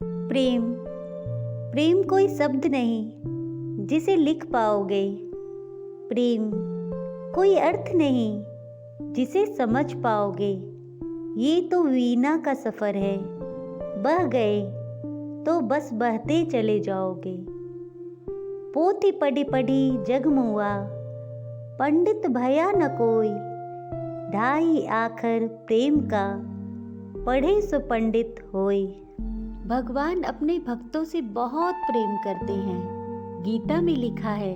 प्रेम प्रेम कोई शब्द नहीं जिसे लिख पाओगे। प्रेम कोई अर्थ नहीं जिसे समझ पाओगे। ये तो वीणा का सफ़र है, बह गए तो बस बहते चले जाओगे। पोथी पढ़ी पढ़ी जगमुआ, पंडित भया न कोई। ढाई आखर प्रेम का, पढ़े सो पंडित होय। भगवान अपने भक्तों से बहुत प्रेम करते हैं। गीता में लिखा है,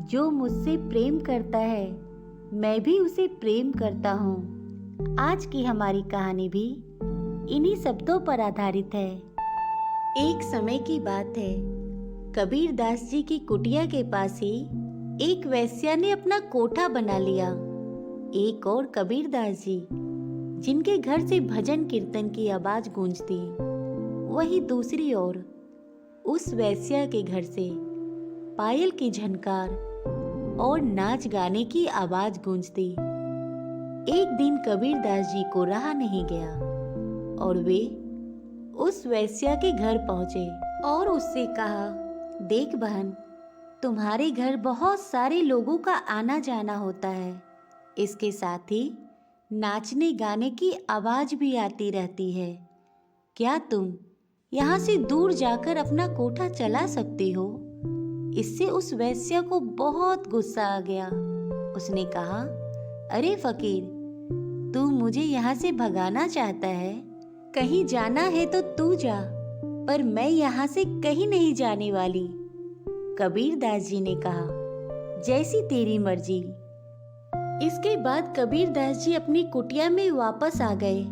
जो मुझसे प्रेम करता है मैं भी उसे प्रेम करता हूँ। आज की हमारी कहानी भी इन्हीं शब्दों पर आधारित है। एक समय की बात है, कबीर दास जी की कुटिया के पास ही एक वेश्या ने अपना कोठा बना लिया। एक और कबीर दास जी, जिनके घर से भजन कीर्तन की आवाज गूंजती, वही दूसरी ओर उस वेश्या के घर से पायल की झनकार और नाच गाने की आवाज गूंजती। एक दिन कबीर दास जी को रहा नहीं गया और वे उस वेश्या के घर पहुंचे और उससे कहा, देख बहन, तुम्हारे घर बहुत सारे लोगों का आना जाना होता है। इसके साथ ही नाचने गाने की आवाज भी आती रहती है। क्या तुम यहाँ से दूर जाकर अपना कोठा चला सकती हो? इससे उस वेश्या को बहुत गुस्सा आ गया। उसने कहा, अरे फकीर, तू मुझे यहाँ से भगाना चाहता है? कहीं जाना है तो तू जा, पर मैं यहाँ से कहीं नहीं जाने वाली। कबीर दास जी ने कहा, जैसी तेरी मर्जी। इसके बाद कबीर दास जी अपनी कुटिया में वापस आ गए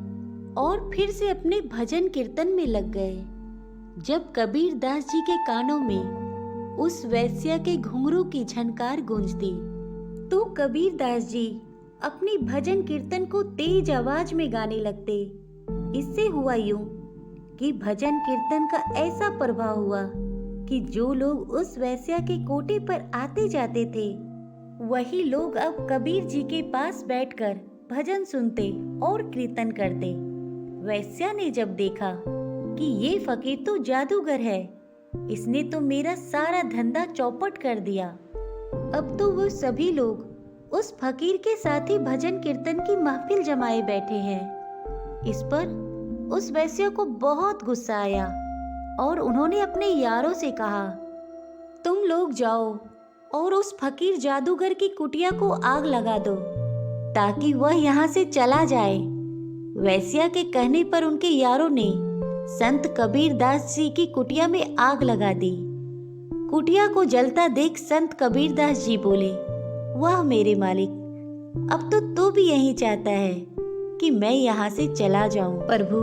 और फिर से अपने भजन कीर्तन में लग गए। जब कबीर दास जी के कानों में उस वेश्या के घुंघरू की झनकार गूंजती, तो कबीर दास जी अपनी भजन कीर्तन को तेज आवाज में गाने लगते। इससे हुआ यूं कि भजन कीर्तन का ऐसा प्रभाव हुआ कि जो लोग उस वेश्या के कोठे पर आते जाते थे, वही लोग अब कबीर जी के पास बैठकर भजन सुनते और कीर्तन करते। वेश्या ने जब देखा कि ये फकीर तो जादूगर है, इसने तो मेरा सारा धंधा चौपट कर दिया। अब तो वो सभी लोग उस फकीर के साथ ही भजन कीर्तन की महफिल जमाए बैठे हैं। इस पर उस वेश्या को बहुत गुस्सा आया और उन्होंने अपने यारों से कहा, तुम लोग जाओ और उस फकीर जादूगर की कुटिया को आग लगा दो ताकि वह यहाँ से चला जाए। वेश्या के कहने पर उनके यारों ने संत कबीर दास जी की कुटिया में आग लगा दी। कुटिया को जलता देख संत कबीर दास जी बोले, वाह मेरे मालिक, अब तो तू भी यही चाहता है कि मैं यहाँ से चला जाऊं। प्रभु,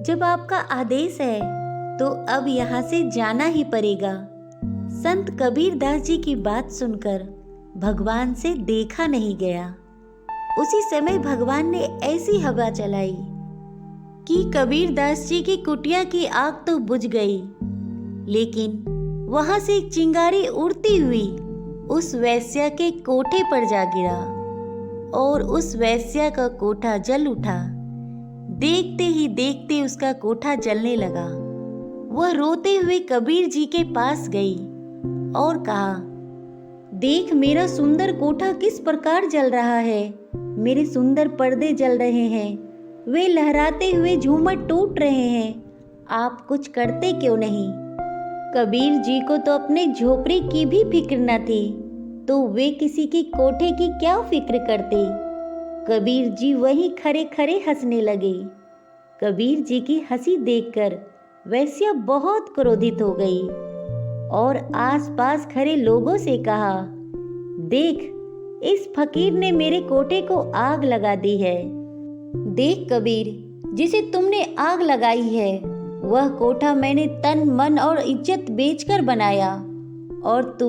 जब आपका आदेश है तो अब यहाँ से जाना ही पड़ेगा। संत कबीर दास जी की बात सुनकर भगवान से देखा नहीं गया। उसी समय भगवान ने ऐसी हवा चलाई कि कबीर दास जी की कुटिया की आग तो बुझ गई, लेकिन वहां से एक चिंगारी उड़ती हुई उस वेश्या के कोठे पर जा गिरा और उस वेश्या का कोठा जल उठा। देखते ही देखते उसका कोठा जलने लगा। वह रोते हुए कबीर जी के पास गई और कहा, देख मेरा सुंदर कोठा किस प्रकार जल रहा है। मेरे सुंदर पर्दे जल रहे हैं, वे लहराते हुए झूमर टूट रहे हैं। आप कुछ करते क्यों नहीं? कबीर जी को तो अपने झोपड़ी की भी फिक्र न थी, तो वे किसी की कोठे की क्या फिक्र करते। कबीर जी वहीं खड़े खड़े हंसने लगे। कबीर जी की हंसी देखकर वेश्या बहुत क्रोधित हो गई और आसपास खड़े लोगों से कहा, देख, इस फकीर ने मेरे कोठे को आग लगा दी है। देख कबीर, जिसे तुमने आग लगाई है वह कोठा मैंने तन मन और इज्जत बेचकर बनाया, और तू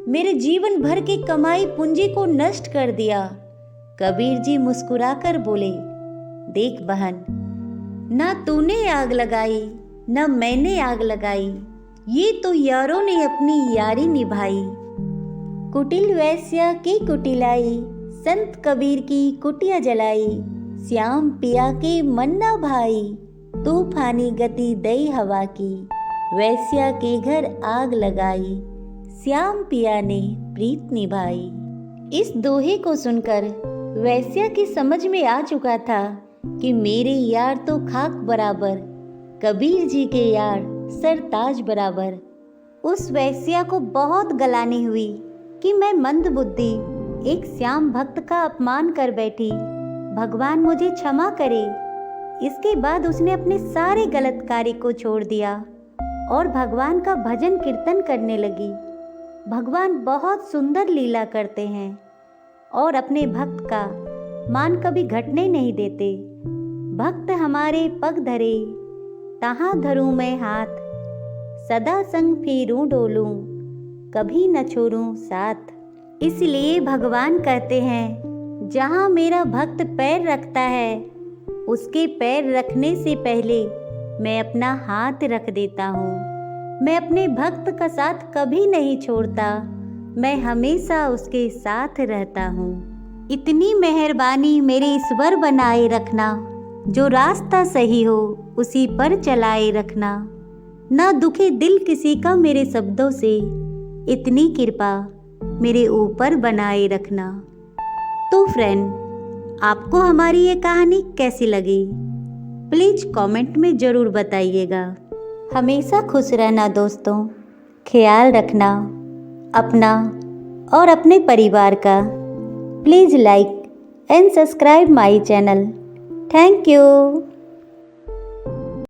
मेरे जीवन भर की कमाई पूंजी को नष्ट कर दिया। कबीर जी मुस्कुराकर बोले, देख बहन, ना तूने आग लगाई न मैंने आग लगाई, ये तो यारों ने अपनी यारी निभाई। कुटिल वेश्या की कुटिलाई, संत कबीर की कुटिया जलाई। श्याम पिया के मन्ना भाई, तूफानी गति दई हवा की, वैश्या के घर आग लगाई, श्याम पिया ने प्रीत निभाई। इस दोहे को सुनकर वैश्या की समझ में आ चुका था कि मेरे यार तो खाक बराबर, कबीर जी के यार सरताज बराबर। उस वैश्या को बहुत गलानी हुई कि मैं मंदबुद्धि एक श्याम भक्त का अपमान कर बैठी, भगवान मुझे क्षमा करे। इसके बाद उसने अपने सारे गलत कार्य को छोड़ दिया और भगवान का भजन कीर्तन करने लगी। भगवान बहुत सुंदर लीला करते हैं और अपने भक्त का मान कभी घटने नहीं देते। भक्त हमारे पग धरे, तहाँ धरूं मैं हाथ, सदा संग फेरूं डोलूं, कभी न छोड़ूं साथ। इसलिए भगवान कहते हैं, जहाँ मेरा भक्त पैर रखता है, उसके पैर रखने से पहले मैं अपना हाथ रख देता हूँ। मैं अपने भक्त का साथ कभी नहीं छोड़ता, मैं हमेशा उसके साथ रहता हूँ। इतनी मेहरबानी मेरे ईश्वर बनाए रखना, जो रास्ता सही हो उसी पर चलाए रखना। ना दुखे दिल किसी का मेरे शब्दों से, इतनी कृपा मेरे ऊपर बनाए रखना। तो फ्रेंड, आपको हमारी ये कहानी कैसी लगी? प्लीज़ कमेंट में ज़रूर बताइएगा। हमेशा खुश रहना दोस्तों, ख्याल रखना अपना और अपने परिवार का। Please like and subscribe my channel. Thank you.